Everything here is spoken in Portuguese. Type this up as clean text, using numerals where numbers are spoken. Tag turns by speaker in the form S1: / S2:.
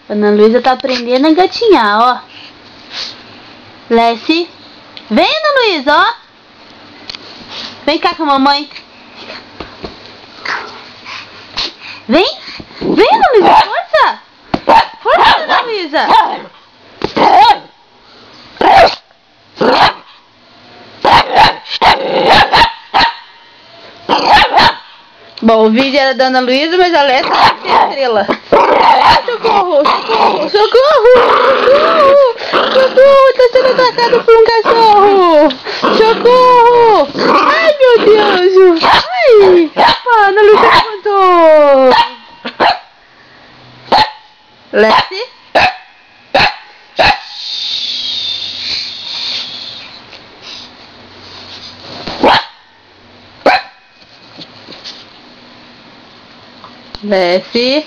S1: Ana Luísa tá aprendendo a engatinhar, ó. Lessie. Vem, Ana Luísa, ó. Vem cá com a mamãe. Vem. Vem, Ana Luísa, força. Força, Ana Luísa. Bom, o vídeo era da Ana Luísa, mas a Lessie vai ser a estrela. Socorro, socorro, socorro, socorro, socorro, tá sendo atacado por um cachorro. Socorro. Ai, meu Deus. Ai, a Ana Luísa levantou. Lessie. Lessie.